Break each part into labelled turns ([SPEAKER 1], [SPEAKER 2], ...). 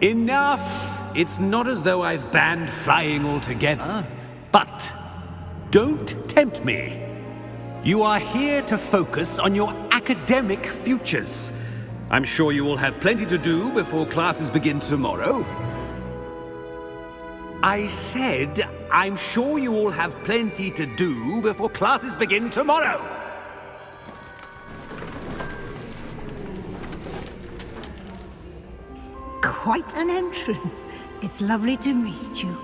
[SPEAKER 1] Enough! It's not as though I've banned flying altogether, but don't tempt me. You are here to focus on your academic futures. I'm sure you will have plenty to do before classes begin tomorrow. I said, I'm sure you all have plenty to do before classes begin tomorrow.
[SPEAKER 2] Quite an entrance. It's lovely to meet you.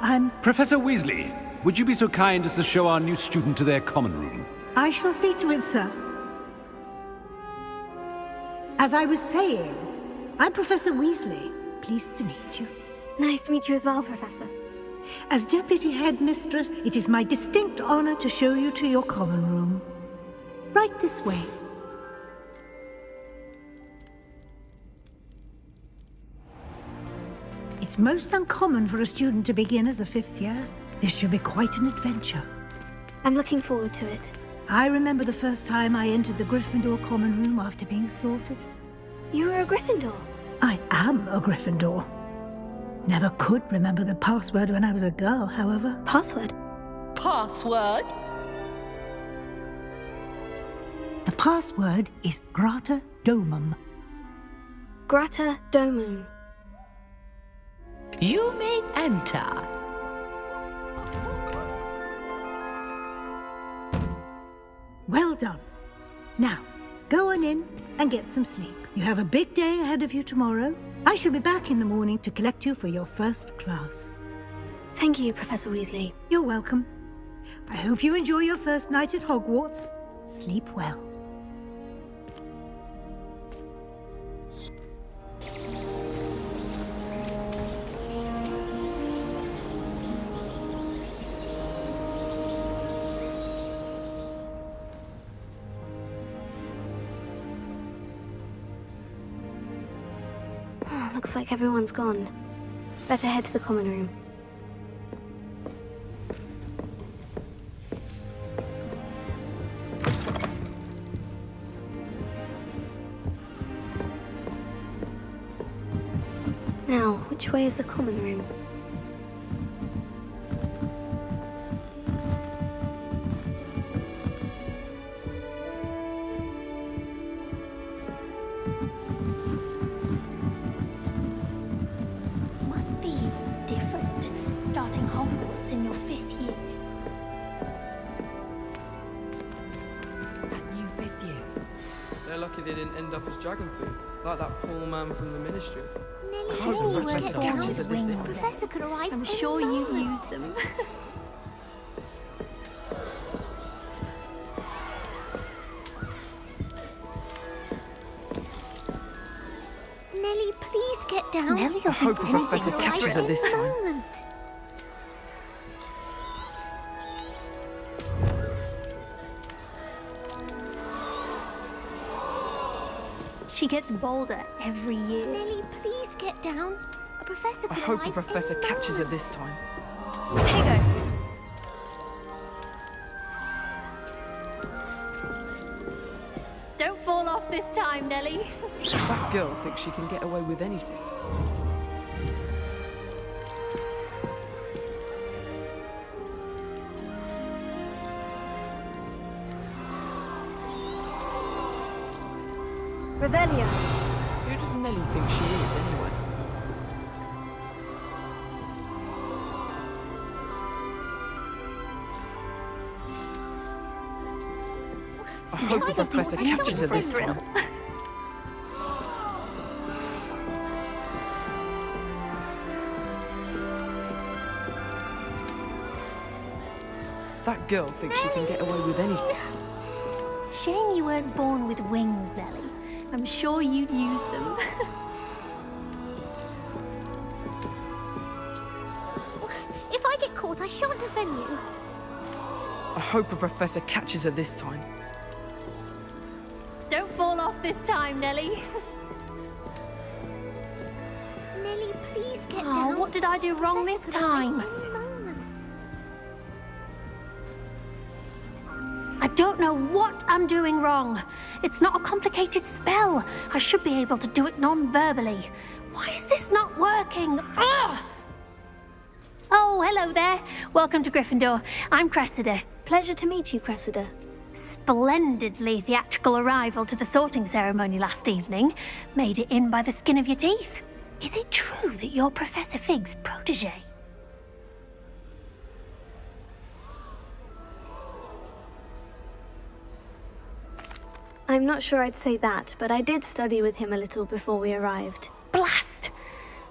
[SPEAKER 2] I'm...
[SPEAKER 1] Professor Weasley, would you be so kind as to show our new student to their common room?
[SPEAKER 2] I shall see to it, sir. As I was saying, I'm Professor Weasley. Pleased to meet you.
[SPEAKER 3] Nice to meet you as well, Professor.
[SPEAKER 2] As Deputy Headmistress, it is my distinct honor to show you to your common room. Right this way. It's most uncommon for a student to begin as a fifth year. This should be quite an adventure.
[SPEAKER 3] I'm looking forward to it.
[SPEAKER 2] I remember the first time I entered the Gryffindor common room after being sorted.
[SPEAKER 3] You were a Gryffindor?
[SPEAKER 2] I am a Gryffindor. Never could remember the password when I was a girl, however.
[SPEAKER 3] Password?
[SPEAKER 4] Password?
[SPEAKER 2] The password is Grata Domum.
[SPEAKER 3] Grata Domum.
[SPEAKER 4] You may enter.
[SPEAKER 2] Well done. Now, go on in and get some sleep. You have a big day ahead of you tomorrow. I shall be back in the morning to collect you for your first class.
[SPEAKER 3] Thank you, Professor Weasley.
[SPEAKER 2] You're welcome. I hope you enjoy your first night at Hogwarts. Sleep well.
[SPEAKER 3] Looks like everyone's gone. Better head to the common room. Now, which way is the common room?
[SPEAKER 5] Must be different, starting Hogwarts in your 5th year.
[SPEAKER 6] That new 5th year. They're lucky they didn't end up as dragon food, like that poor man from the ministry.
[SPEAKER 5] Nelly,
[SPEAKER 6] hope
[SPEAKER 5] surely you
[SPEAKER 6] Professor
[SPEAKER 5] weren't born
[SPEAKER 6] catches
[SPEAKER 5] with
[SPEAKER 6] it this
[SPEAKER 5] wings.
[SPEAKER 6] time.
[SPEAKER 5] Professor could arrive.
[SPEAKER 7] I'm
[SPEAKER 5] any
[SPEAKER 7] sure you
[SPEAKER 5] moment.
[SPEAKER 7] used them.
[SPEAKER 5] Nelly, please get down.
[SPEAKER 7] Nelly will
[SPEAKER 6] I hope
[SPEAKER 7] do
[SPEAKER 6] the Professor
[SPEAKER 7] anything right.
[SPEAKER 6] catches her this
[SPEAKER 5] Any
[SPEAKER 6] time.
[SPEAKER 5] moment.
[SPEAKER 7] She gets bolder every year.
[SPEAKER 5] Nelly, please get down. A professor
[SPEAKER 6] I
[SPEAKER 5] could
[SPEAKER 6] hope the
[SPEAKER 5] arrive
[SPEAKER 6] Professor
[SPEAKER 5] any
[SPEAKER 6] catches her
[SPEAKER 5] moment.
[SPEAKER 6] this time.
[SPEAKER 3] Potato!
[SPEAKER 7] Don't fall off this time, Nelly.
[SPEAKER 6] That girl thinks she can get away with anything.
[SPEAKER 3] Revelia!
[SPEAKER 6] Who does Nelly think she is, anyway? I hope the Professor catches her this time. That girl thinks she can get away with anything.
[SPEAKER 7] Shame you weren't born with wings, Nelly. I'm sure you'd use them.
[SPEAKER 5] If I get caught, I shan't defend you.
[SPEAKER 6] I hope the Professor catches her this time.
[SPEAKER 7] Don't fall off this time, Nelly.
[SPEAKER 5] Nelly, please get
[SPEAKER 7] Oh,
[SPEAKER 5] down.
[SPEAKER 7] what did I do wrong
[SPEAKER 5] Professor
[SPEAKER 7] this
[SPEAKER 5] could arrive
[SPEAKER 7] time?
[SPEAKER 5] any moment.
[SPEAKER 2] I
[SPEAKER 7] don't know what I'm doing wrong. It's not a complicated spell. I should be able to do it non-verbally. Why is this not working? Ugh! Oh, hello there. Welcome to Gryffindor. I'm Cressida.
[SPEAKER 3] Pleasure to meet you, Cressida.
[SPEAKER 7] Splendidly theatrical arrival to the sorting ceremony last evening. Made it in by the skin of your teeth. Is it true that you're Professor Fig's protege?
[SPEAKER 3] I'm not sure I'd say that, but I did study with him a little before we arrived.
[SPEAKER 7] Blast!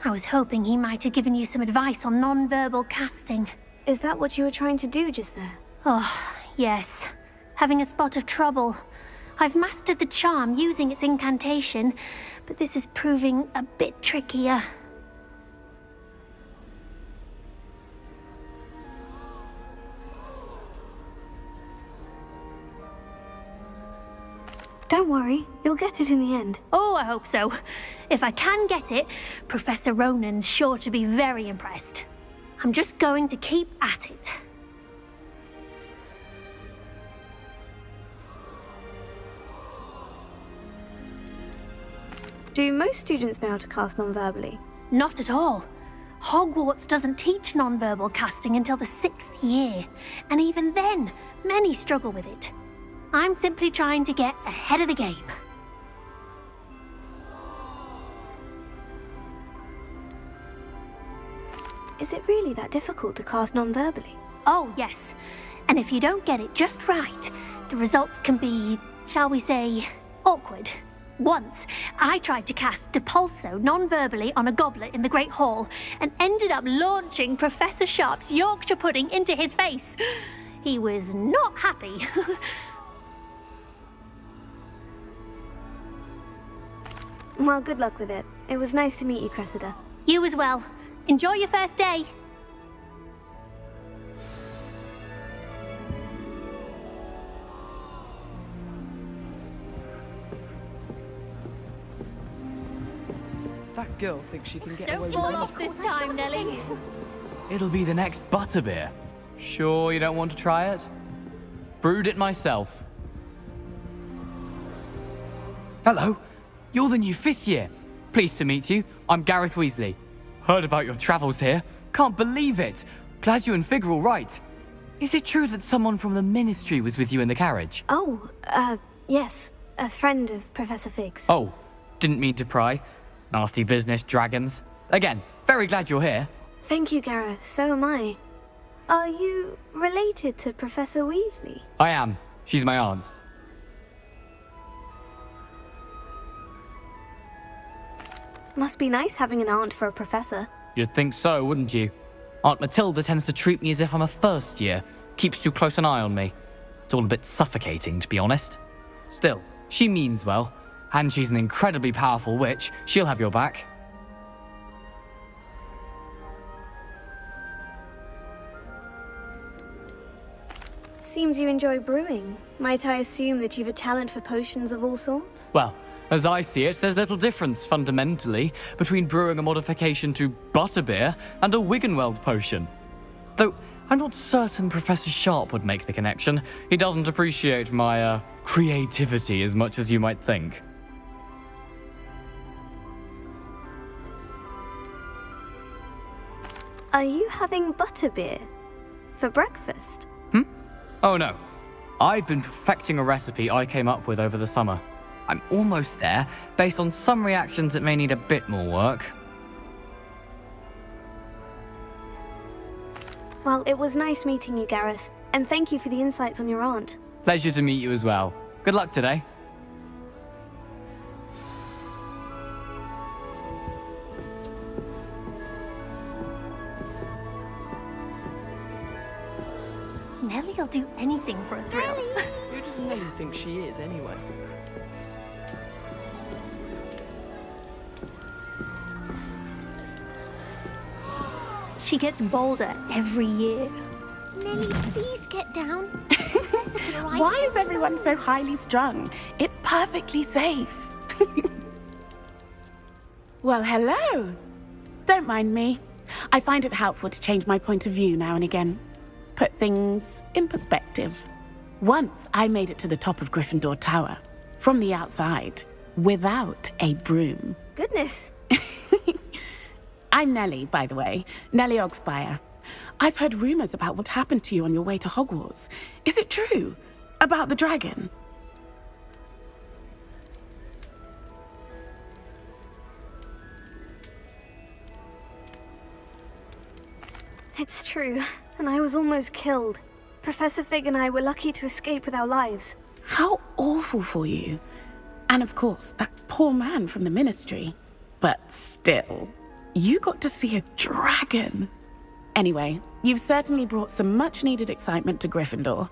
[SPEAKER 7] I was hoping he might have given you some advice on non-verbal casting.
[SPEAKER 3] Is that what you were trying to do just there?
[SPEAKER 7] Oh, yes. Having a spot of trouble. I've mastered the charm using its incantation, but this is proving a bit trickier.
[SPEAKER 3] Don't worry, you'll get it in the end.
[SPEAKER 7] Oh, I hope so. If I can get it, Professor Ronan's sure to be very impressed. I'm just going to keep at it.
[SPEAKER 3] Do most students know how to cast non-verbally?
[SPEAKER 7] Not at all. Hogwarts doesn't teach non-verbal casting until the 6th year, and even then, many struggle with it. I'm simply trying to get ahead of the game.
[SPEAKER 3] Is it really that difficult to cast non-verbally?
[SPEAKER 7] Oh, yes. And if you don't get it just right, the results can be, shall we say, awkward. Once, I tried to cast Depulso non-verbally on a goblet in the Great Hall and ended up launching Professor Sharp's Yorkshire pudding into his face. He was not happy.
[SPEAKER 3] Well, good luck with it. It was nice to meet you, Cressida.
[SPEAKER 7] You as well. Enjoy your first day.
[SPEAKER 6] That girl thinks she can get
[SPEAKER 7] Don't
[SPEAKER 6] away with
[SPEAKER 7] fall
[SPEAKER 6] anything.
[SPEAKER 7] off this time, Nellie.
[SPEAKER 8] It'll be the next butterbeer. Sure you don't want to try it? Brewed it myself. Hello, you're the new 5th year. Pleased to meet you. I'm Gareth Weasley. Heard about your travels here. Can't believe it. Glad you and Fig are all right. Is it true that someone from the Ministry was with you in the carriage?
[SPEAKER 3] Oh, yes. A friend of Professor Fig's.
[SPEAKER 8] Oh, didn't mean to pry. Nasty business, dragons. Again, very glad you're here.
[SPEAKER 3] Thank you, Gareth. So am I. Are you related to Professor Weasley?
[SPEAKER 8] I am. She's my aunt.
[SPEAKER 3] Must be nice having an aunt for a professor.
[SPEAKER 8] You'd think so, wouldn't you? Aunt Matilda tends to treat me as if I'm a first year. Keeps too close an eye on me. It's all a bit suffocating, to be honest. Still, she means well. And she's an incredibly powerful witch. She'll have your back.
[SPEAKER 3] Seems you enjoy brewing. Might I assume that you've a talent for potions of all sorts?
[SPEAKER 8] Well, as I see it, there's little difference, fundamentally, between brewing a modification to butterbeer and a Wiggenweld potion. Though, I'm not certain Professor Sharp would make the connection. He doesn't appreciate my, creativity as much as you might think.
[SPEAKER 3] Are you having butterbeer for breakfast?
[SPEAKER 8] Oh no. I've been perfecting a recipe I came up with over the summer. I'm almost there. Based on some reactions, it may need a bit more work.
[SPEAKER 3] Well, it was nice meeting you, Gareth. And thank you for the insights on your aunt.
[SPEAKER 8] Pleasure to meet you as well. Good luck today.
[SPEAKER 7] Nellie'll do anything for a thrill.
[SPEAKER 6] Who does Nellie think she is, anyway?
[SPEAKER 7] She gets bolder every year.
[SPEAKER 5] Nellie, please get down. Professor could arrive.
[SPEAKER 9] Why is everyone so highly strung? It's perfectly safe. Well, hello. Don't mind me. I find it helpful to change my point of view now and again. Put things in perspective. Once I made it to the top of Gryffindor Tower, from the outside, without a broom.
[SPEAKER 3] Goodness.
[SPEAKER 9] I'm Nellie, by the way. Nellie Ogspire. I've heard rumors about what happened to you on your way to Hogwarts. Is it true? About the dragon?
[SPEAKER 3] It's true, and I was almost killed. Professor Fig and I were lucky to escape with our lives.
[SPEAKER 9] How awful for you. And of course, that poor man from the Ministry. But still, you got to see a dragon. Anyway, you've certainly brought some much-needed excitement to Gryffindor.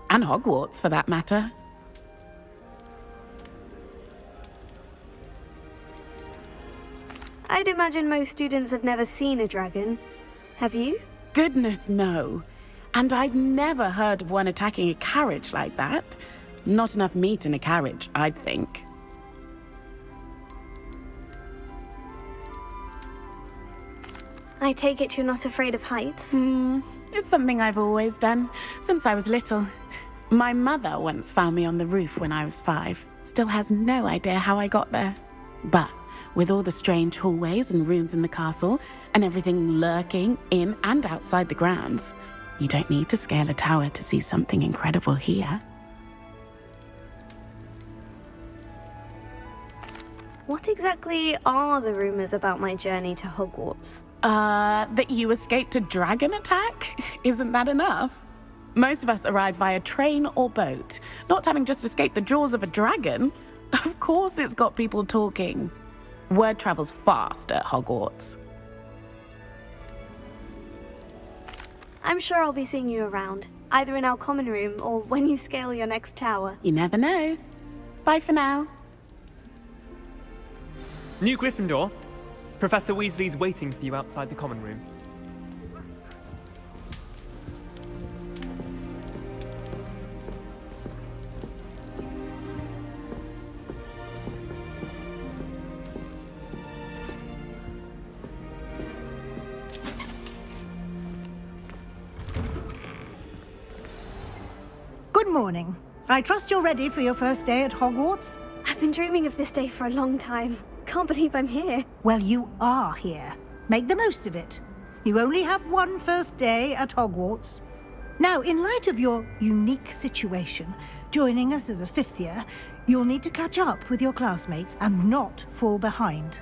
[SPEAKER 9] And Hogwarts, for that matter.
[SPEAKER 3] I'd imagine most students have never seen a dragon. Have you?
[SPEAKER 9] Goodness, no. And I've never heard of one attacking a carriage like that. Not enough meat in a carriage, I'd think.
[SPEAKER 3] I take it you're not afraid of heights?
[SPEAKER 9] It's something I've always done, since I was little. My mother once found me on the roof when I was 5. Still has no idea how I got there. But with all the strange hallways and rooms in the castle, and everything lurking in and outside the grounds, you don't need to scale a tower to see something incredible here.
[SPEAKER 3] What exactly are the rumors about my journey to Hogwarts?
[SPEAKER 9] That you escaped a dragon attack? Isn't that enough? Most of us arrive via train or boat, not having just escaped the jaws of a dragon. Of course it's got people talking. Word travels fast at Hogwarts.
[SPEAKER 3] I'm sure I'll be seeing you around, either in our common room or when you scale your next tower.
[SPEAKER 9] You never know. Bye for now.
[SPEAKER 10] New Gryffindor. Professor Weasley's waiting for you outside the common room.
[SPEAKER 2] Good morning. I trust you're ready for your first day at Hogwarts?
[SPEAKER 3] I've been dreaming of this day for a long time. Can't believe I'm here.
[SPEAKER 2] Well, you are here. Make the most of it. You only have one first day at Hogwarts. Now, in light of your unique situation, joining us as a 5th year, you'll need to catch up with your classmates and not fall behind.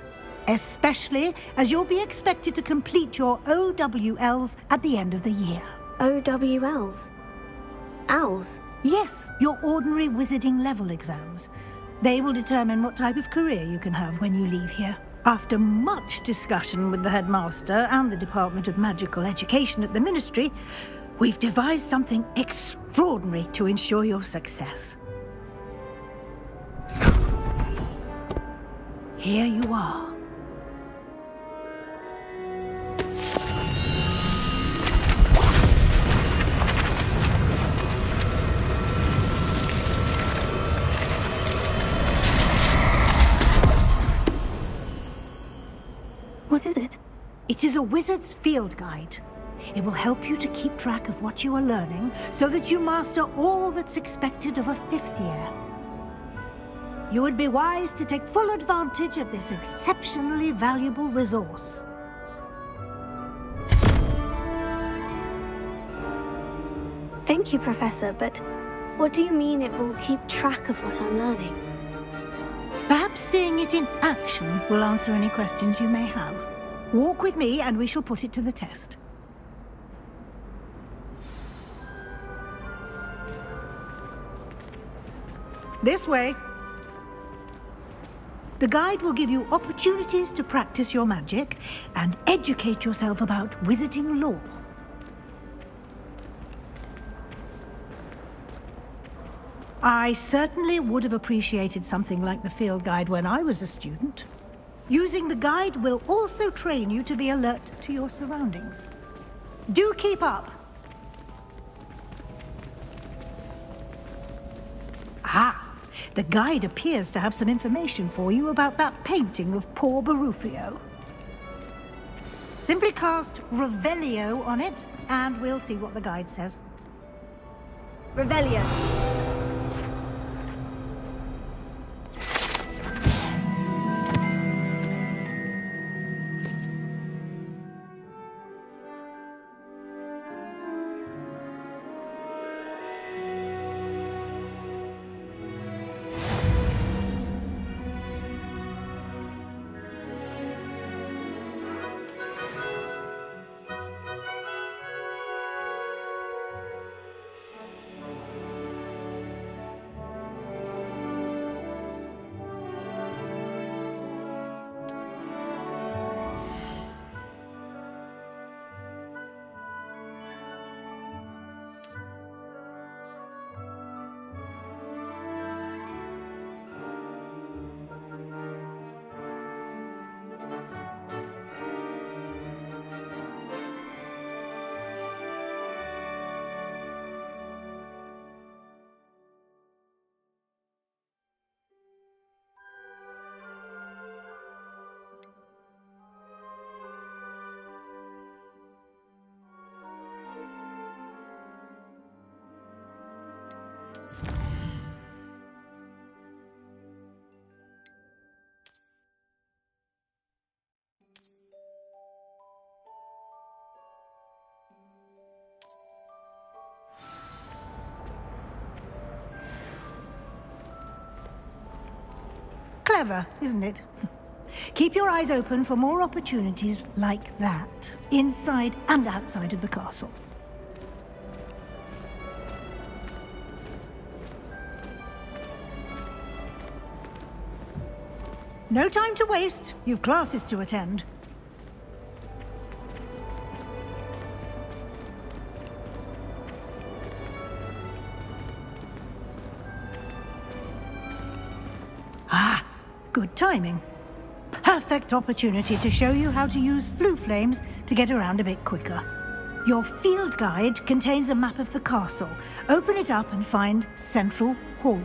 [SPEAKER 2] Especially as you'll be expected to complete your OWLs at the end of the year.
[SPEAKER 3] OWLs? Owls?
[SPEAKER 2] Yes, your ordinary wizarding level exams. They will determine what type of career you can have when you leave here. After much discussion with the headmaster and the Department of Magical Education at the Ministry, we've devised something extraordinary to ensure your success. Here you are.
[SPEAKER 3] What is it?
[SPEAKER 2] It is a wizard's field guide. It will help you to keep track of what you are learning so that you master all that's expected of a 5th year. You would be wise to take full advantage of this exceptionally valuable resource.
[SPEAKER 3] Thank you, Professor, but what do you mean it will keep track of what I'm learning?
[SPEAKER 2] Perhaps seeing it in action will answer any questions you may have. Walk with me and we shall put it to the test. This way. The guide will give you opportunities to practice your magic and educate yourself about wizarding lore. I certainly would have appreciated something like the field guide when I was a student. Using the guide will also train you to be alert to your surroundings. Do keep up! Ah, the guide appears to have some information for you about that painting of poor Barufio. Simply cast Revelio on it, and we'll see what the guide says.
[SPEAKER 3] Revelio.
[SPEAKER 2] Clever, isn't it? Keep your eyes open for more opportunities like that, inside and outside of the castle. No time to waste. You've classes to attend. Ah, good timing. Perfect opportunity to show you how to use flue flames to get around a bit quicker. Your field guide contains a map of the castle. Open it up and find Central Hall.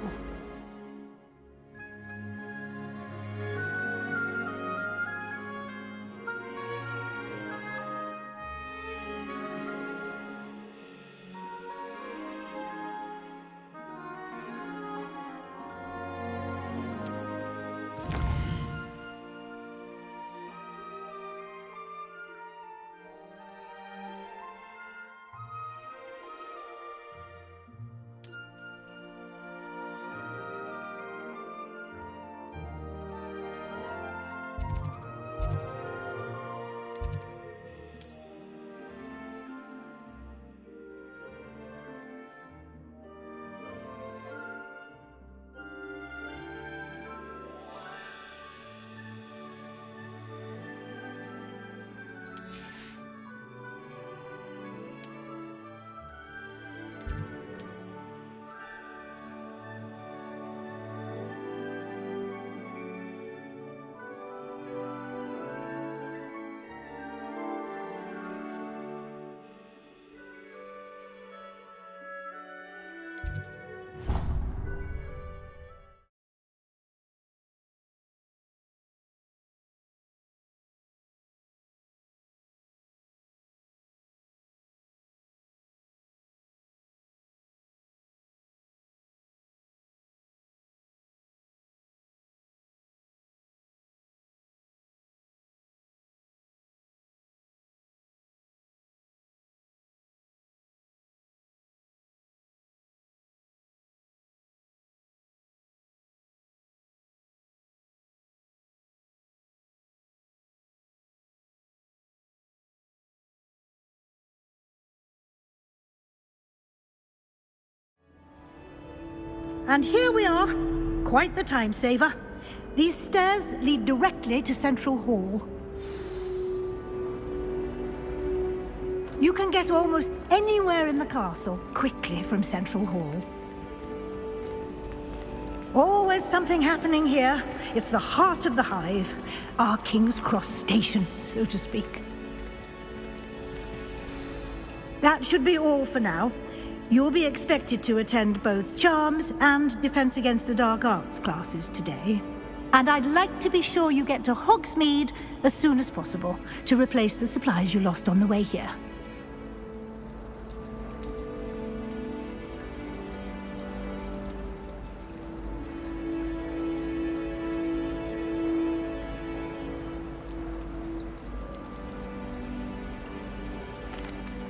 [SPEAKER 2] And here we are. Quite the time saver. These stairs lead directly to Central Hall. You can get almost anywhere in the castle quickly from Central Hall. Always something happening here. It's the heart of the hive. Our King's Cross station, so to speak. That should be all for now. You'll be expected to attend both Charms and Defense Against the Dark Arts classes today. And I'd like to be sure you get to Hogsmeade as soon as possible to replace the supplies you lost on the way here.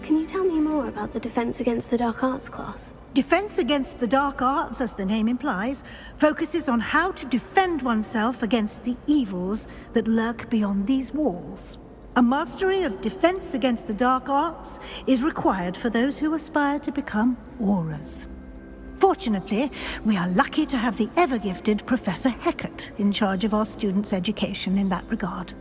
[SPEAKER 3] Can you tell me more about the Defense Against the Dark Arts class?
[SPEAKER 2] Defense Against the Dark Arts, as the name implies, focuses on how to defend oneself against the evils that lurk beyond these walls. A mastery of Defense Against the Dark Arts is required for those who aspire to become Auras. Fortunately, we are lucky to have the ever-gifted Professor Hecat in charge of our students' education in that regard.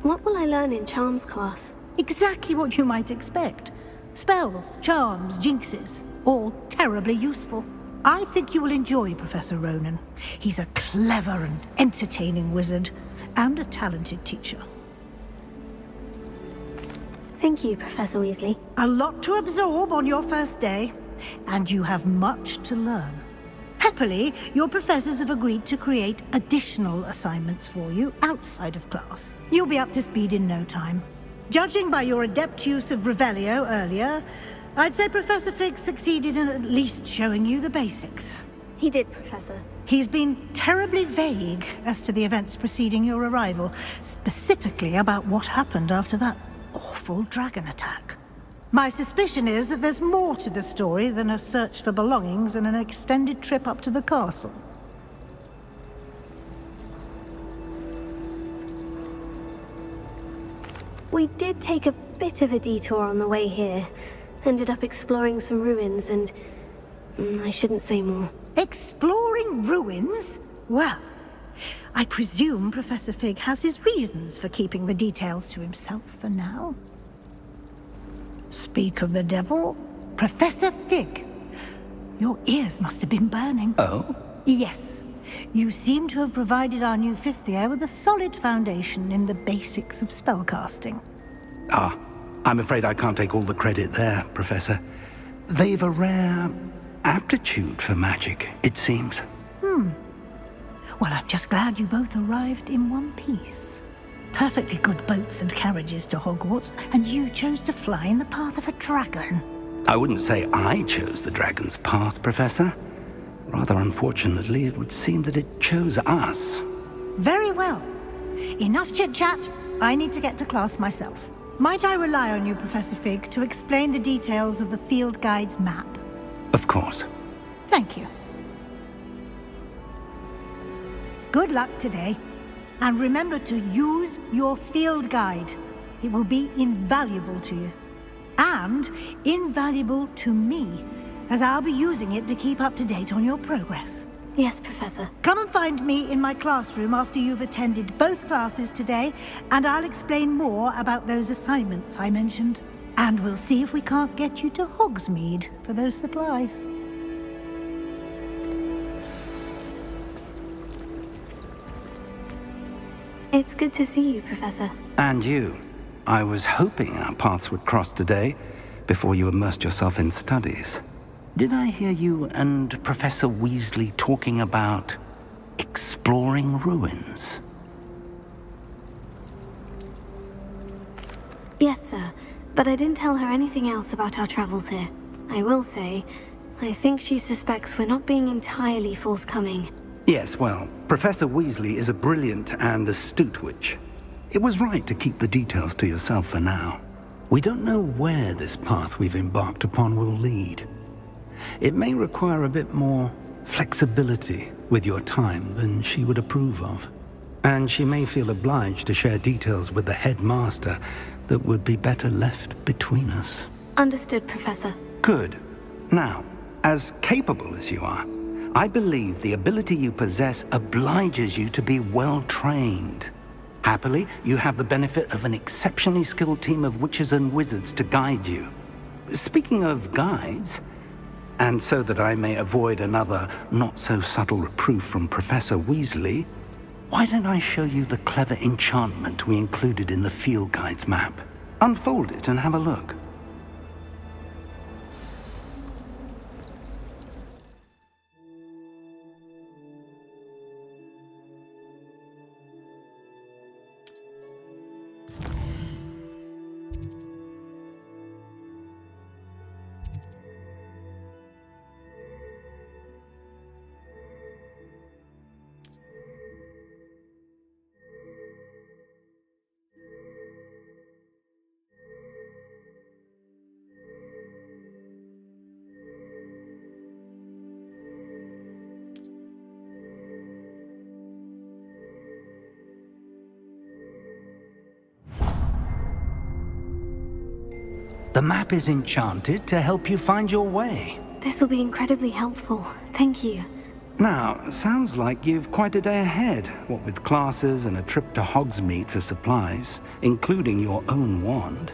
[SPEAKER 3] What will I learn in Charms class?
[SPEAKER 2] Exactly what you might expect. Spells, charms, jinxes, all terribly useful. I think you will enjoy Professor Ronan. He's a clever and entertaining wizard, and a talented teacher.
[SPEAKER 3] Thank you, Professor Weasley.
[SPEAKER 2] A lot to absorb on your first day, and you have much to learn. Happily, your professors have agreed to create additional assignments for you outside of class. You'll be up to speed in no time. Judging by your adept use of Revelio earlier, I'd say Professor Fig succeeded in at least showing you the basics.
[SPEAKER 3] He did, Professor.
[SPEAKER 2] He's been terribly vague as to the events preceding your arrival, specifically about what happened after that awful dragon attack. My suspicion is that there's more to the story than a search for belongings and an extended trip up to the castle.
[SPEAKER 3] We did take a bit of a detour on the way here. Ended up exploring some ruins and... I shouldn't say more.
[SPEAKER 2] Exploring ruins? Well, I presume Professor Fig has his reasons for keeping the details to himself for now. Speak of the devil, Professor Fig. Your ears must have been burning.
[SPEAKER 1] Oh?
[SPEAKER 2] Yes. You seem to have provided our new fifth year with a solid foundation in the basics of spellcasting.
[SPEAKER 1] Ah, I'm afraid I can't take all the credit there, Professor. They've a rare aptitude for magic, it seems.
[SPEAKER 2] Well, I'm just glad you both arrived in one piece. Perfectly good boats and carriages to Hogwarts, and you chose to fly in the path of a dragon.
[SPEAKER 1] I wouldn't say I chose the dragon's path, Professor. Rather unfortunately, it would seem that it chose us.
[SPEAKER 2] Very well. Enough chit-chat. I need to get to class myself. Might I rely on you, Professor Fig, to explain the details of the field guide's map?
[SPEAKER 1] Of course.
[SPEAKER 2] Thank you. Good luck today. And remember to use your field guide. It will be invaluable to you. And invaluable to me, as I'll be using it to keep up to date on your progress.
[SPEAKER 3] Yes, Professor.
[SPEAKER 2] Come and find me in my classroom after you've attended both classes today, and I'll explain more about those assignments I mentioned. And we'll see if we can't get you to Hogsmeade for those supplies.
[SPEAKER 3] It's good to see you, Professor.
[SPEAKER 1] And you. I was hoping our paths would cross today, before you immersed yourself in studies. Did I hear you and Professor Weasley talking about exploring ruins?
[SPEAKER 3] Yes, sir. But I didn't tell her anything else about our travels here. I will say, I think she suspects we're not being entirely forthcoming.
[SPEAKER 1] Yes, well, Professor Weasley is a brilliant and astute witch. It was right to keep the details to yourself for now. We don't know where this path we've embarked upon will lead. It may require a bit more flexibility with your time than she would approve of. And she may feel obliged to share details with the headmaster that would be better left between us.
[SPEAKER 3] Understood, Professor.
[SPEAKER 1] Good. Now, as capable as you are, I believe the ability you possess obliges you to be well-trained. Happily, you have the benefit of an exceptionally skilled team of witches and wizards to guide you. Speaking of guides, and so that I may avoid another not-so-subtle reproof from Professor Weasley, why don't I show you the clever enchantment we included in the field guide's map? Unfold it and have a look. The map is enchanted to help you find your way.
[SPEAKER 3] This will be incredibly helpful. Thank you.
[SPEAKER 1] Now, sounds like you've quite a day ahead, what with classes and a trip to Hogsmeade for supplies, including your own wand.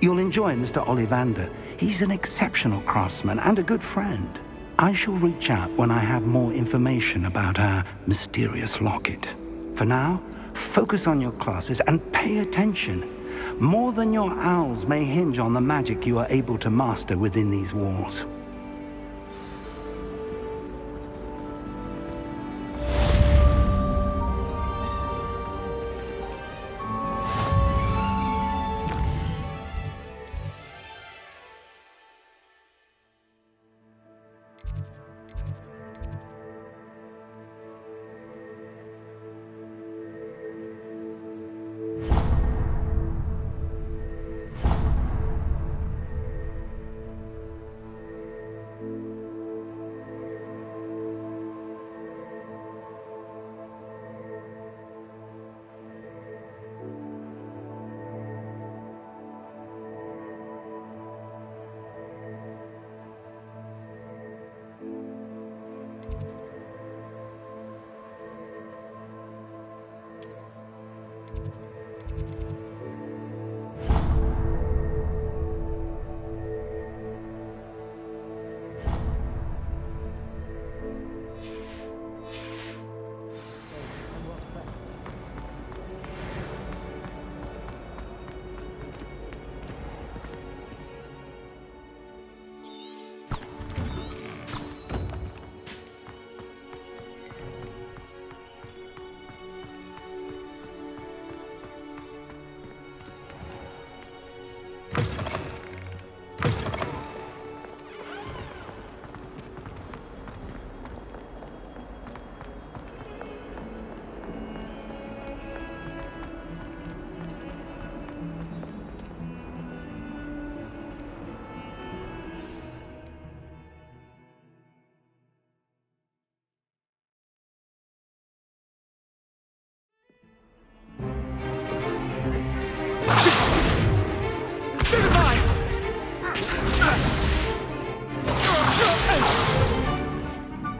[SPEAKER 1] You'll enjoy Mr. Ollivander. He's an exceptional craftsman and a good friend. I shall reach out when I have more information about our mysterious locket. For now, focus on your classes and pay attention. More than your owls may hinge on the magic you are able to master within these walls.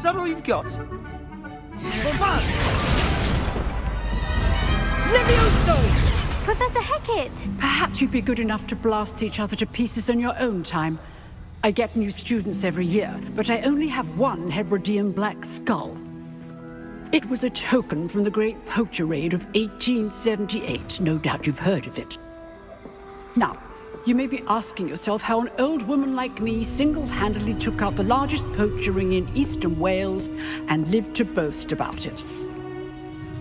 [SPEAKER 11] that all you've got?
[SPEAKER 12] Levioso!
[SPEAKER 7] Professor Hecat!
[SPEAKER 12] Perhaps you'd be good enough to blast each other to pieces in your own time. I get new students every year, but I only have one Hebridean black skull. It was a token from the Great Poacher Raid of 1878. No doubt you've heard of it. Now, you may be asking yourself how an old woman like me single-handedly took out the largest poacher ring in eastern Wales and lived to boast about it.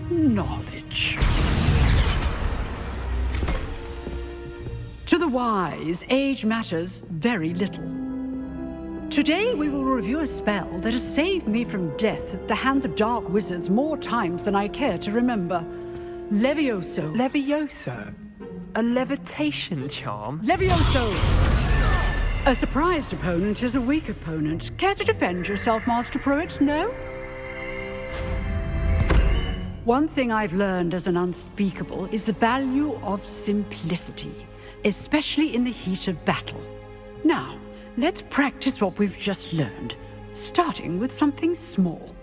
[SPEAKER 12] Knowledge. To the wise, age matters very little. Today we will review a spell that has saved me from death at the hands of dark wizards more times than I care to remember. Levioso.
[SPEAKER 10] Levioso? A levitation charm?
[SPEAKER 12] Levioso! A surprised opponent is a weak opponent. Care to defend yourself, Master Pruitt? No? One thing I've learned as an unspeakable is the value of simplicity, especially in the heat of battle. Now, let's practice what we've just learned, starting with something small.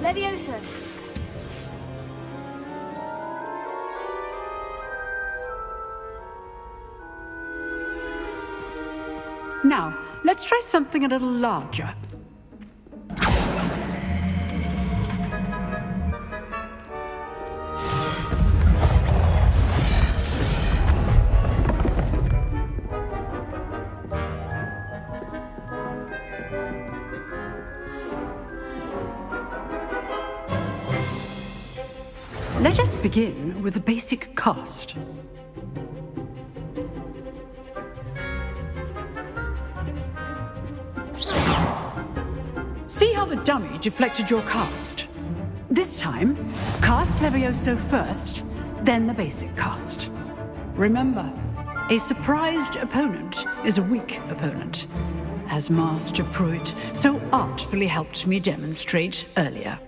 [SPEAKER 3] Levioso.
[SPEAKER 12] Now, let's try something a little larger. Let us begin with the basic cast. See how the dummy deflected your cast? This time, cast Levioso first, then the basic cast. Remember, a surprised opponent is a weak opponent, as Master Pruitt so artfully helped me demonstrate earlier.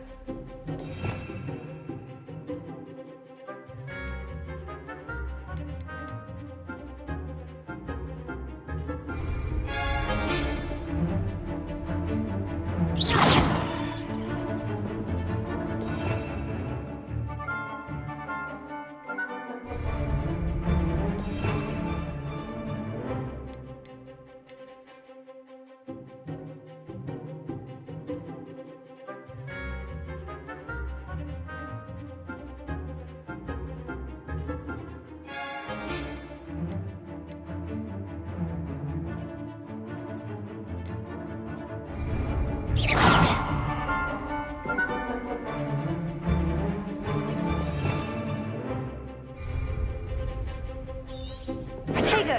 [SPEAKER 3] Protego.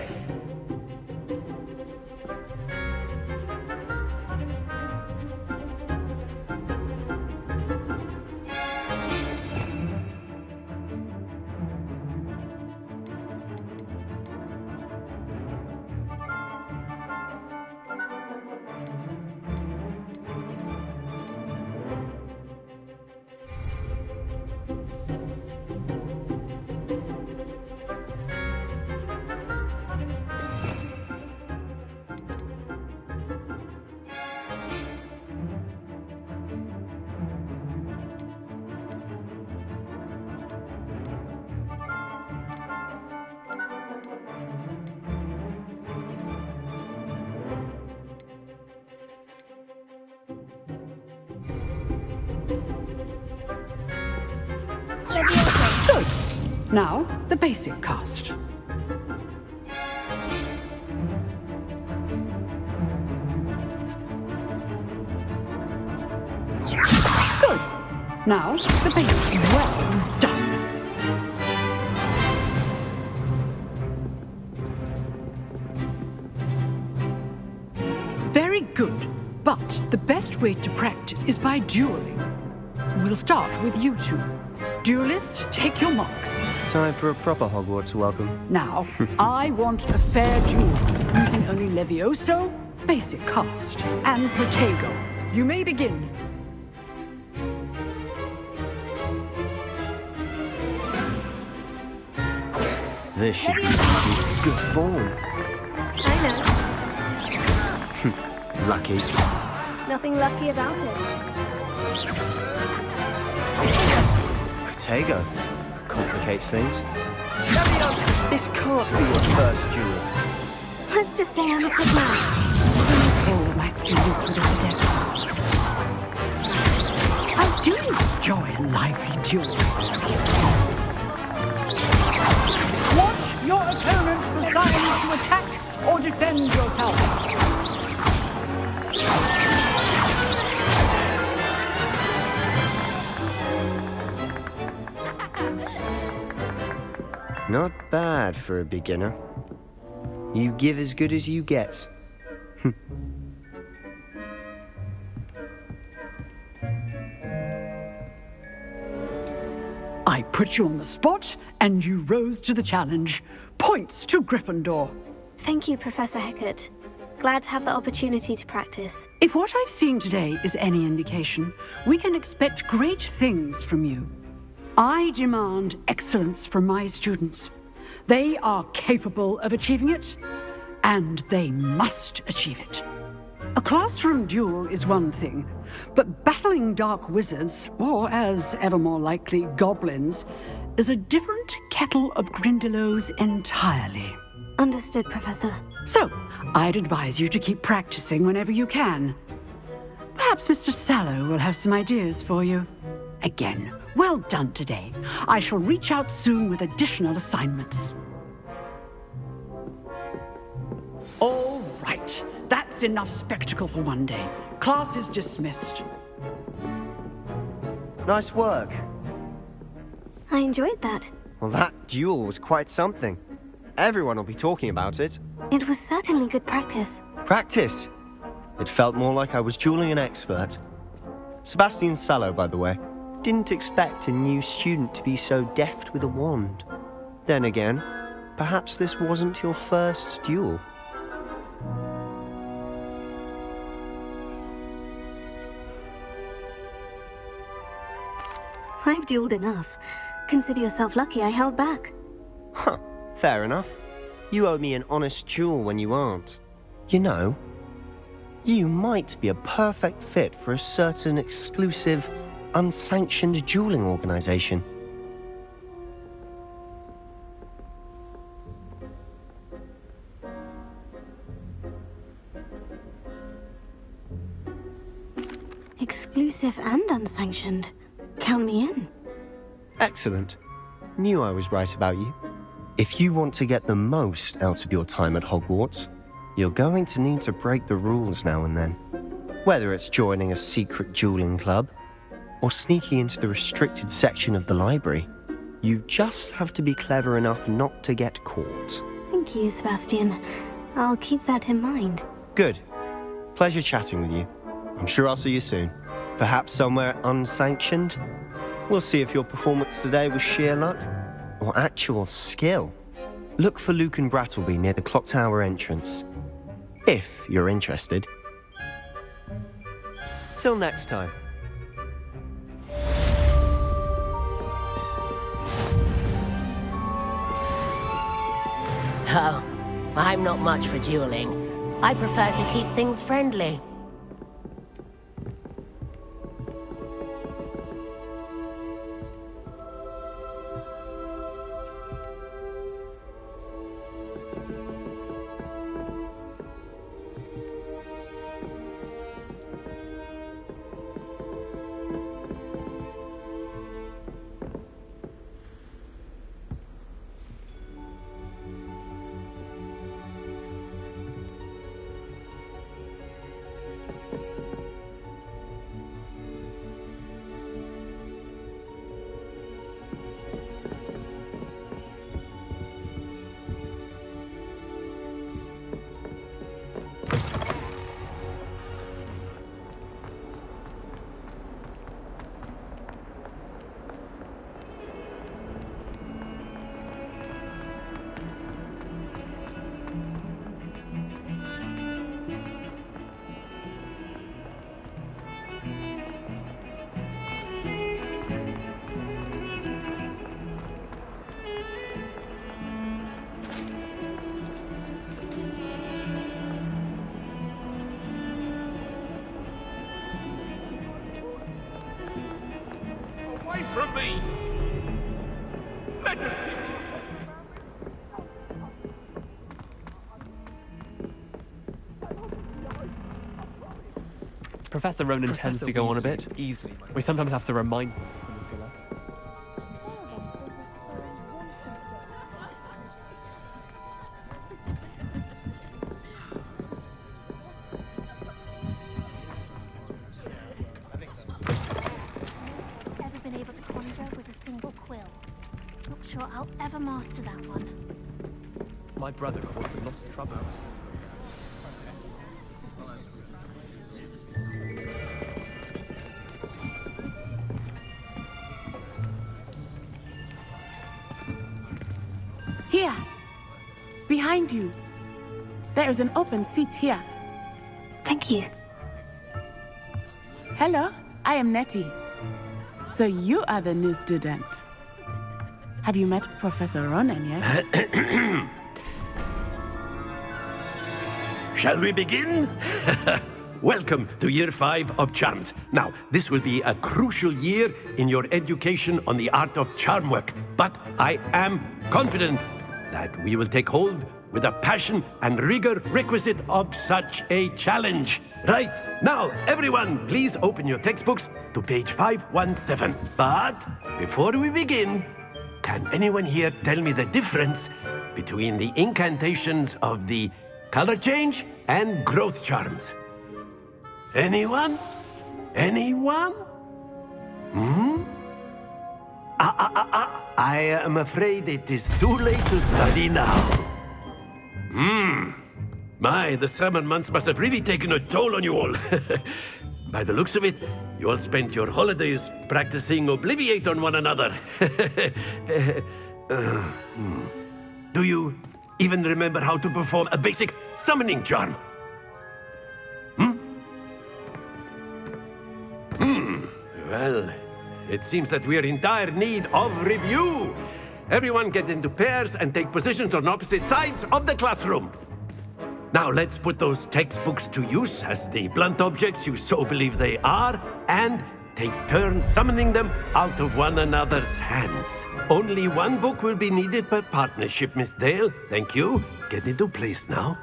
[SPEAKER 12] Good. Now, the basic cast. Good. Now, the basic. Well done. Very good. But the best way to practice is by dueling. We'll start with you two. Duelists, take your marks.
[SPEAKER 11] Time for a proper Hogwarts welcome.
[SPEAKER 12] Now, I want a fair duel, using only Levioso, basic cast, and Protego. You may begin.
[SPEAKER 11] This should be easy. Good form.
[SPEAKER 3] I know.
[SPEAKER 11] Lucky.
[SPEAKER 3] Nothing lucky about it.
[SPEAKER 11] Protego. Complicates things. This can't be your first duel.
[SPEAKER 3] Let's just say I'm a good man.
[SPEAKER 12] All my students with this step. I do enjoy a lively duel. Watch your opponent decide to attack or defend yourself.
[SPEAKER 11] Not bad for a beginner. You give as good as you get.
[SPEAKER 12] I put you on the spot, and you rose to the challenge. Points to Gryffindor.
[SPEAKER 3] Thank you, Professor Hecat. Glad to have the opportunity to practice.
[SPEAKER 12] If what I've seen today is any indication, we can expect great things from you. I demand excellence from my students. They are capable of achieving it, and they must achieve it. A classroom duel is one thing, but battling dark wizards, or as ever more likely, goblins, is a different kettle of Grindylows entirely.
[SPEAKER 3] Understood, Professor.
[SPEAKER 12] So, I'd advise you to keep practicing whenever you can. Perhaps Mr. Sallow will have some ideas for you. Again, well done today. I shall reach out soon with additional assignments. All right. That's enough spectacle for one day. Class is dismissed.
[SPEAKER 11] Nice work.
[SPEAKER 3] I enjoyed that.
[SPEAKER 11] Well, that duel was quite something. Everyone will be talking about it.
[SPEAKER 3] It was certainly good practice.
[SPEAKER 11] Practice? It felt more like I was dueling an expert. Sebastian Sallow, by the way. Didn't expect a new student to be so deft with a wand. Then again, perhaps this wasn't your first duel.
[SPEAKER 3] I've dueled enough. Consider yourself lucky I held back.
[SPEAKER 11] Huh, fair enough. You owe me an honest duel when you aren't. You know, you might be a perfect fit for a certain exclusive, unsanctioned dueling organization.
[SPEAKER 3] Exclusive and unsanctioned. Count me in.
[SPEAKER 11] Excellent. Knew I was right about you. If you want to get the most out of your time at Hogwarts, you're going to need to break the rules now and then. Whether it's joining a secret dueling club, or sneaking into the restricted section of the library, you just have to be clever enough not to get caught.
[SPEAKER 3] Thank you, Sebastian. I'll keep that in mind.
[SPEAKER 11] Good. Pleasure chatting with you. I'm sure I'll see you soon. Perhaps somewhere unsanctioned? We'll see if your performance today was sheer luck or actual skill. Look for Luke and Brattleby near the clock tower entrance, if you're interested. Till next time.
[SPEAKER 13] Oh, I'm not much for dueling. I prefer to keep things friendly.
[SPEAKER 14] from me! Let us keep...
[SPEAKER 10] Professor Ronan tends to go on a bit. Easily. We sometimes have to remind him from the pillar.
[SPEAKER 7] Ever been able to conjure with a single quill? Not sure I'll ever master that one.
[SPEAKER 10] My brother caused a lot of trouble.
[SPEAKER 9] Here. Behind you. There is an open seat here.
[SPEAKER 3] Thank you.
[SPEAKER 9] Hello, I am Nettie. So you are the new student. Have you met Professor Ronan yet?
[SPEAKER 15] Shall we begin? Welcome to Year 5 of Charms. Now, this will be a crucial year in your education on the art of charm work, but I am confident that we will take hold with the passion and rigor requisite of such a challenge. Right, now, everyone, please open your textbooks to page 517. But before we begin, can anyone here tell me the difference between the incantations of the color change and growth charms? Anyone? Anyone? I am afraid it is too late to study now. My, the summer months must have really taken a toll on you all. By the looks of it, you all spent your holidays practicing Obliviate on one another. Do you even remember how to perform a basic summoning charm? Well, it seems that we are in dire need of review. Everyone get into pairs and take positions on opposite sides of the classroom. Now let's put those textbooks to use as the blunt objects you so believe they are, and take turns summoning them out of one another's hands. Only one book will be needed per partnership, Miss Dale. Thank you. Get into place now.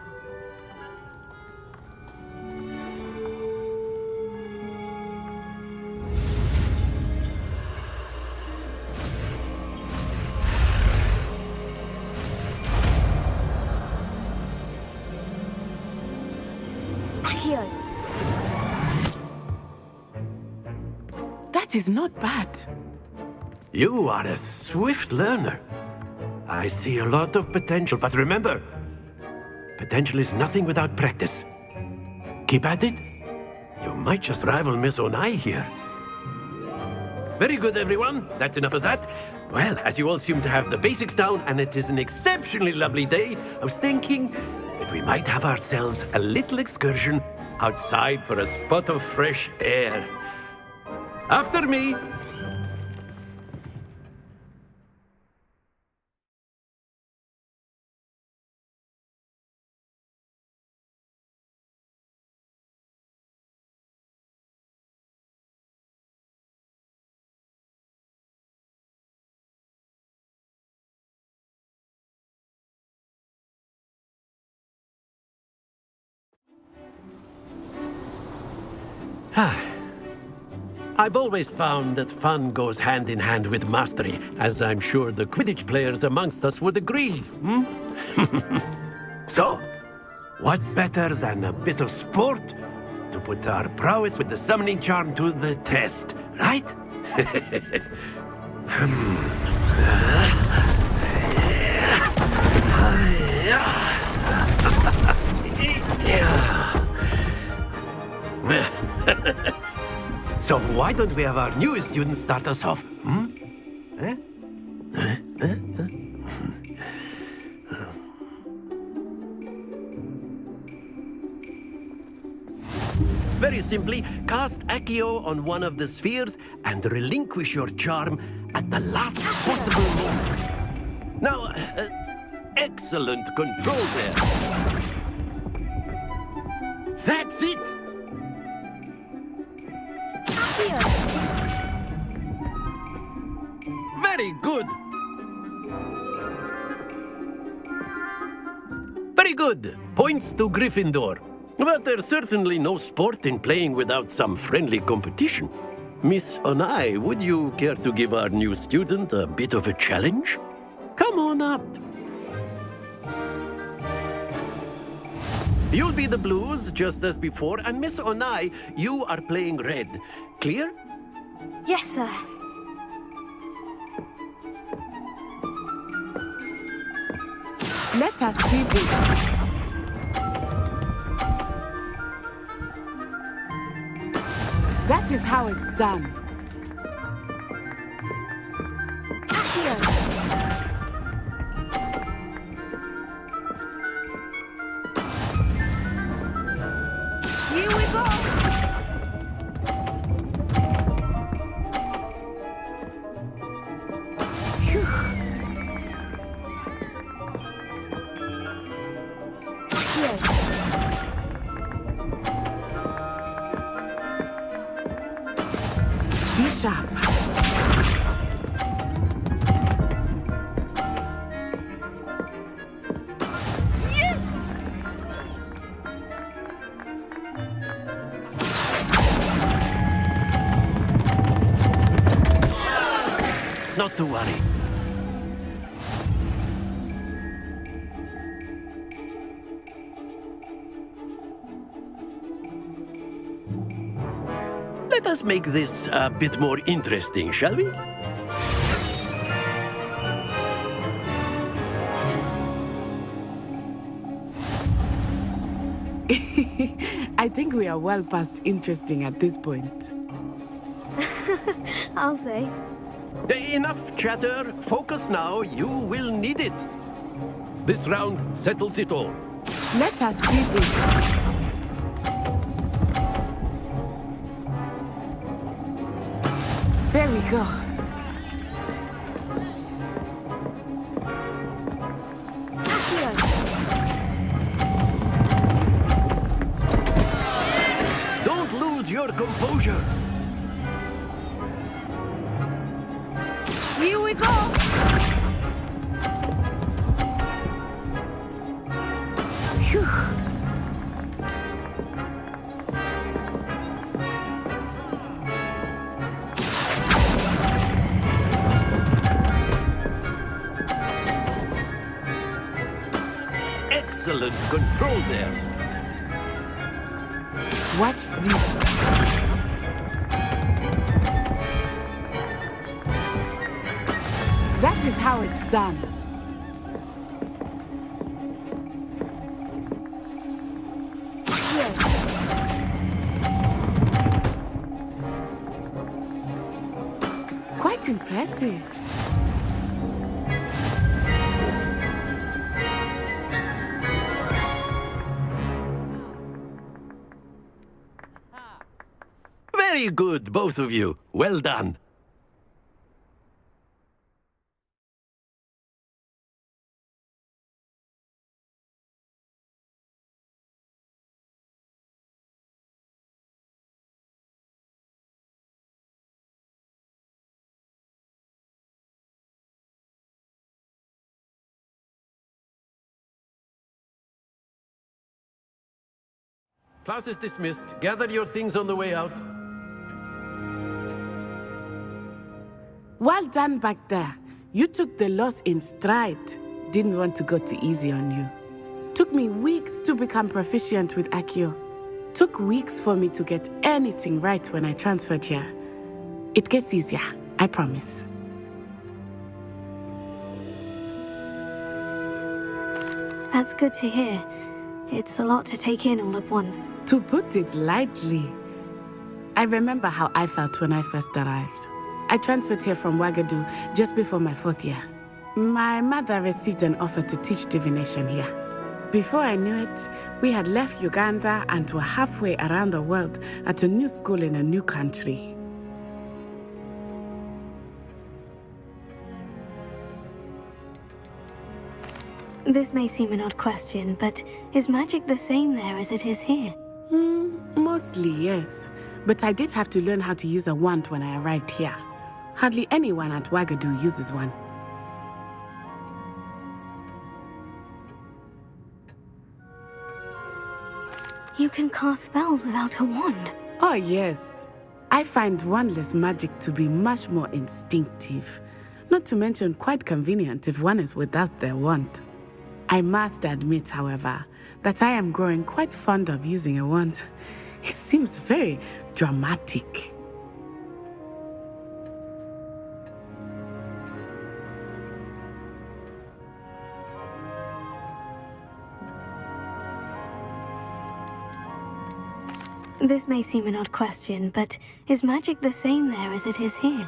[SPEAKER 9] That is not bad.
[SPEAKER 15] You are a swift learner. I see a lot of potential, but remember, potential is nothing without practice. Keep at it. You might just rival Miss Onai here. Very good, everyone. That's enough of that. Well, as you all seem to have the basics down, and it is an exceptionally lovely day, I was thinking that we might have ourselves a little excursion outside for a spot of fresh air. After me. I've always found that fun goes hand in hand with mastery, as I'm sure the Quidditch players amongst us would agree. So, what better than a bit of sport to put our prowess with the summoning charm to the test, right? So why don't we have our newest student start us off? Very simply, cast Accio on one of the spheres and relinquish your charm at the last possible moment. Now, excellent control there. That's it! good. Very good. Points to Gryffindor. But there's certainly no sport in playing without some friendly competition. Miss Onai, would you care to give our new student a bit of a challenge? Come on up. You'll be the blues, just as before, and Miss Onai, you are playing red. Clear?
[SPEAKER 3] Yes, sir.
[SPEAKER 9] Let us see this. That is how it's done.
[SPEAKER 2] Here we go!
[SPEAKER 9] Be sharp.
[SPEAKER 2] Yes!
[SPEAKER 15] Not to worry. Let us make this a bit more interesting, shall we?
[SPEAKER 9] I think we are well past interesting at this point.
[SPEAKER 3] I'll say.
[SPEAKER 15] Enough chatter. Focus now. You will need it. This round settles it all.
[SPEAKER 9] Let us see this. There we go.
[SPEAKER 15] Don't lose your composure.
[SPEAKER 2] Here we go! Phew.
[SPEAKER 15] Excellent control there.
[SPEAKER 9] Watch this. That is how it's done. Quite impressive.
[SPEAKER 15] Very good, both of you. Well done. Class is dismissed. Gather your things on the way out.
[SPEAKER 9] Well done back there. You took the loss in stride. Didn't want to go too easy on you. Took me weeks to become proficient with Accio. Took weeks for me to get anything right when I transferred here. It gets easier, I promise.
[SPEAKER 3] That's good to hear. It's a lot to take in all at once.
[SPEAKER 9] To put it lightly, I remember how I felt when I first arrived. I transferred here from Ouagadougou just before my 4th year. My mother received an offer to teach divination here. Before I knew it, we had left Uganda and were halfway around the world at a new school in a new country.
[SPEAKER 3] This may seem an odd question, but is magic the same there as it is here?
[SPEAKER 9] Mostly, yes. But I did have to learn how to use a wand when I arrived here. Hardly anyone at Ouagadougou uses one.
[SPEAKER 3] You can cast spells without a wand.
[SPEAKER 9] Oh, yes. I find wandless magic to be much more instinctive. Not to mention quite convenient if one is without their wand. I must admit, however, that I am growing quite fond of using a wand. It seems very dramatic.
[SPEAKER 3] This may seem an odd question, but is magic the same there as it is here?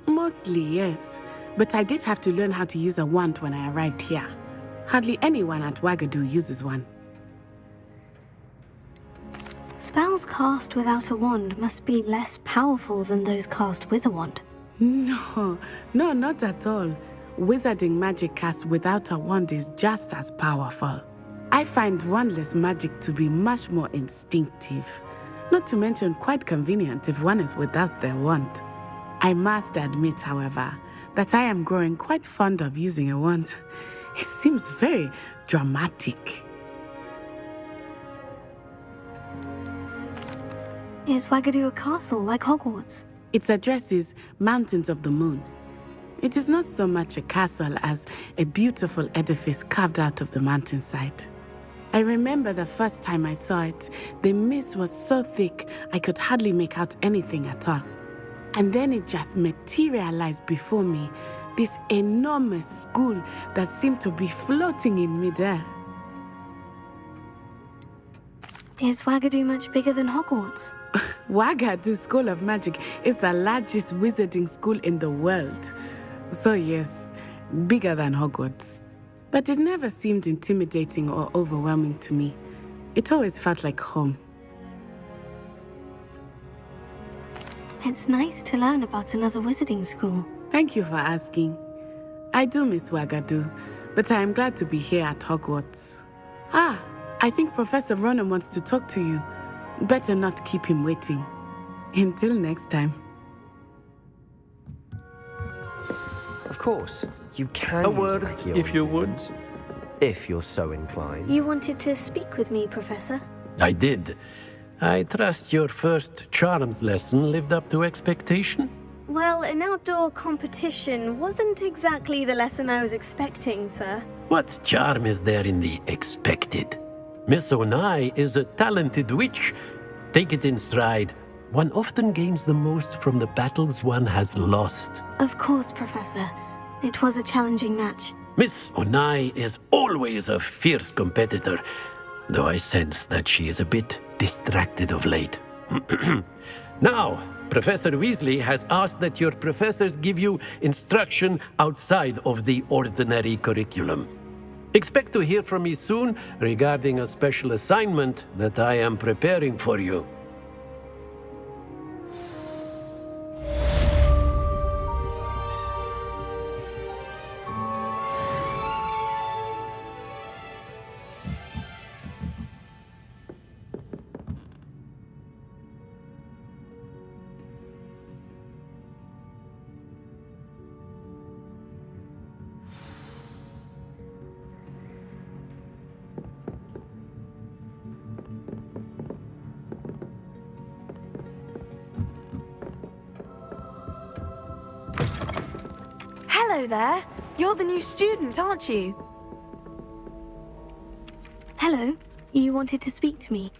[SPEAKER 9] Mostly, yes. But I did have to learn how to use a wand when I arrived here. Hardly anyone at Wagadu uses one.
[SPEAKER 3] Spells cast without a wand must be less powerful than those cast with a wand.
[SPEAKER 9] No, not at all. Wizarding magic cast without a wand is just as powerful. I find wandless magic to be much more instinctive. Not to mention quite convenient if one is without their wand. I must admit, however, that I am growing quite fond of using a wand. It seems very dramatic.
[SPEAKER 3] Is Wagadu a castle like Hogwarts?
[SPEAKER 9] Its address is Mountains of the Moon. It is not so much a castle as a beautiful edifice carved out of the mountainside. I remember the first time I saw it, the mist was so thick I could hardly make out anything at all. And then it just materialized before me, this enormous school that seemed to be floating in midair.
[SPEAKER 3] Is Wagadu much bigger than Hogwarts?
[SPEAKER 9] Wagadu School of Magic is the largest wizarding school in the world. So yes, bigger than Hogwarts. But it never seemed intimidating or overwhelming to me. It always felt like home.
[SPEAKER 3] It's nice to learn about another wizarding school.
[SPEAKER 9] Thank you for asking. I do miss Wagadu, but I am glad to be here at Hogwarts. I think Professor Ronan wants to talk to you. Better not keep him waiting. Until next time.
[SPEAKER 11] Of course, you can
[SPEAKER 15] A
[SPEAKER 11] use
[SPEAKER 15] word,
[SPEAKER 11] Accio
[SPEAKER 15] if you would.
[SPEAKER 11] influence, if you're so inclined.
[SPEAKER 3] You wanted to speak with me, Professor?
[SPEAKER 15] I did. I trust your first charms lesson lived up to expectation?
[SPEAKER 3] Well, an outdoor competition wasn't exactly the lesson I was expecting, sir.
[SPEAKER 15] What charm is there in the expected? Miss Onai is a talented witch. Take it in stride. One often gains the most from the battles one has lost.
[SPEAKER 3] Of course, Professor. It was a challenging match.
[SPEAKER 15] Miss Onai is always a fierce competitor, though I sense that she is a bit distracted of late. Now, Professor Weasley has asked that your professors give you instruction outside of the ordinary curriculum. Expect to hear from me soon regarding a special assignment that I am preparing for you.
[SPEAKER 16] Hello there. You're the new student, aren't you?
[SPEAKER 3] Hello. You wanted to speak to me?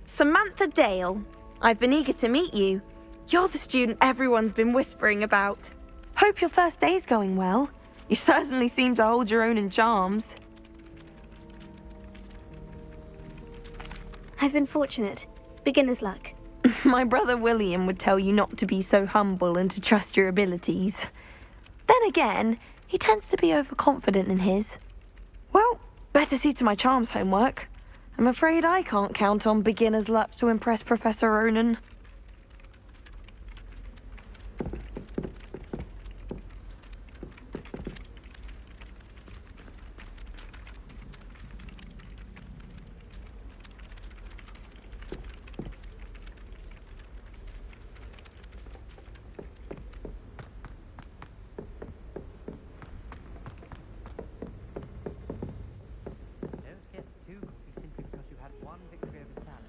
[SPEAKER 16] Samantha Dale. I've been eager to meet you. You're the student everyone's been whispering about. Hope your first day's going well. You certainly seem to hold your own in charms.
[SPEAKER 3] I've been fortunate. Beginner's luck.
[SPEAKER 16] My brother William would tell you not to be so humble and to trust your abilities. Then again, he tends to be overconfident in his. Well, better see to my charms homework. I'm afraid I can't count on beginner's luck to impress Professor Ronan.
[SPEAKER 8] Don't get too cocky simply because you had one victory over Sam.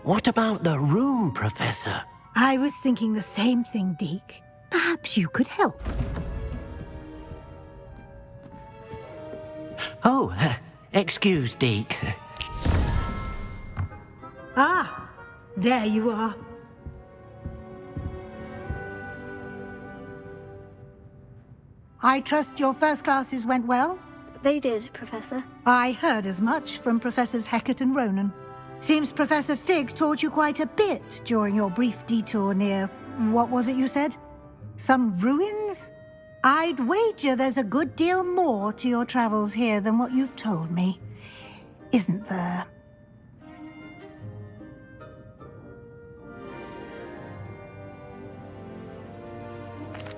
[SPEAKER 15] What about the room, Professor?
[SPEAKER 2] I was thinking the same thing, Deke. Perhaps you could help.
[SPEAKER 17] Oh, excuse, Deke.
[SPEAKER 2] Ah, there you are. I trust your first classes went well?
[SPEAKER 3] They did, Professor.
[SPEAKER 2] I heard as much from Professors Hecat and Ronan. Seems Professor Fig taught you quite a bit during your brief detour near... what was it you said? Some ruins? I'd wager there's a good deal more to your travels here than what you've told me. Isn't there?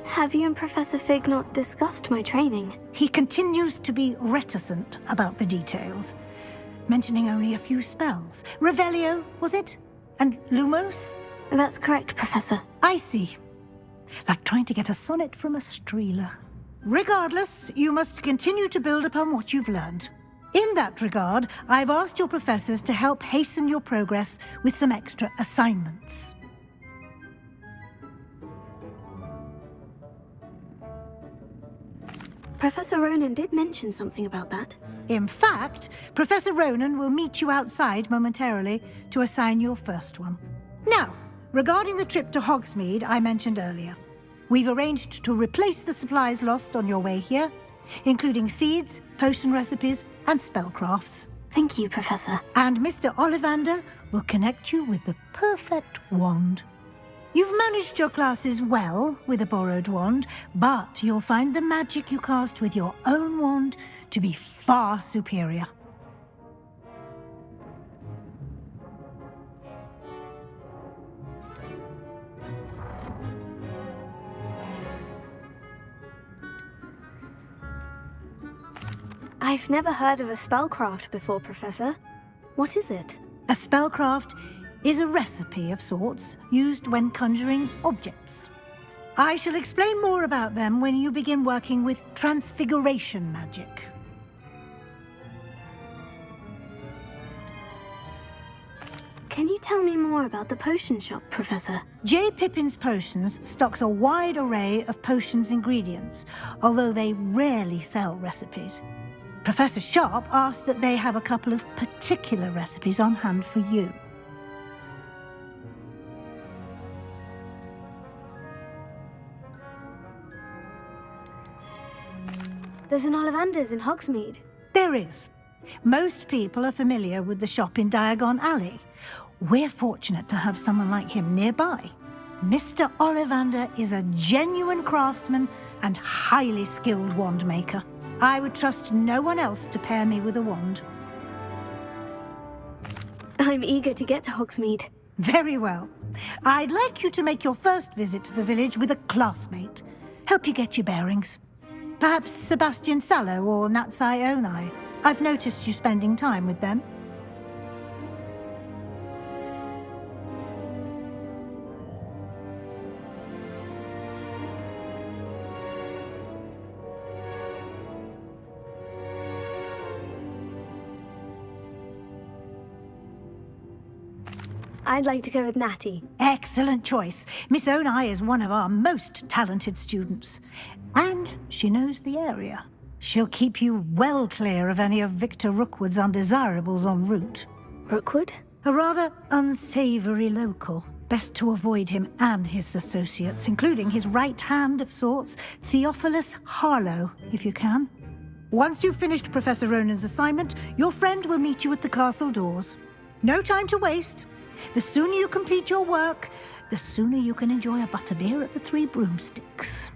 [SPEAKER 3] Have you and Professor Fig not discussed my training?
[SPEAKER 2] He continues to be reticent about the details, mentioning only a few spells. Revelio, was it? And Lumos?
[SPEAKER 3] That's correct, Professor.
[SPEAKER 2] I see. Like trying to get a sonnet from a streeler. Regardless, you must continue to build upon what you've learned. In that regard, I've asked your professors to help hasten your progress with some extra assignments.
[SPEAKER 3] Professor Ronan did mention something about that.
[SPEAKER 2] In fact, Professor Ronan will meet you outside momentarily to assign your first one. Now, regarding the trip to Hogsmeade I mentioned earlier, we've arranged to replace the supplies lost on your way here, including seeds, potion recipes, and spellcrafts.
[SPEAKER 3] Thank you, Professor.
[SPEAKER 2] And Mr. Ollivander will connect you with the perfect wand. You've managed your classes well with a borrowed wand, but you'll find the magic you cast with your own wand to be far superior.
[SPEAKER 3] I've never heard of a spellcraft before, Professor. What is it?
[SPEAKER 2] A spellcraft is a recipe of sorts used when conjuring objects. I shall explain more about them when you begin working with transfiguration magic.
[SPEAKER 3] Can you tell me more about the potion shop, Professor?
[SPEAKER 2] J. Pippin's Potions stocks a wide array of potions ingredients, although they rarely sell recipes. Professor Sharp asked that they have a couple of particular recipes on hand for you.
[SPEAKER 3] There's an Ollivander's in Hogsmeade.
[SPEAKER 2] There is. Most people are familiar with the shop in Diagon Alley. We're fortunate to have someone like him nearby. Mr. Ollivander is a genuine craftsman and highly skilled wand maker. I would trust no one else to pair me with a wand.
[SPEAKER 3] I'm eager to get to Hogsmeade.
[SPEAKER 2] Very well. I'd like you to make your first visit to the village with a classmate. Help you get your bearings. Perhaps Sebastian Sallow or Natsai Onai. I've noticed you spending time with them.
[SPEAKER 3] I'd like to go with Natty.
[SPEAKER 2] Excellent choice. Miss Onai is one of our most talented students. And she knows the area. She'll keep you well clear of any of Victor Rookwood's undesirables en route.
[SPEAKER 3] Rookwood?
[SPEAKER 2] A rather unsavory local. Best to avoid him and his associates, including his right hand of sorts, Theophilus Harlow, if you can. Once you've finished Professor Ronan's assignment, your friend will meet you at the castle doors. No time to waste. The sooner you complete your work, the sooner you can enjoy a butterbeer at the Three Broomsticks.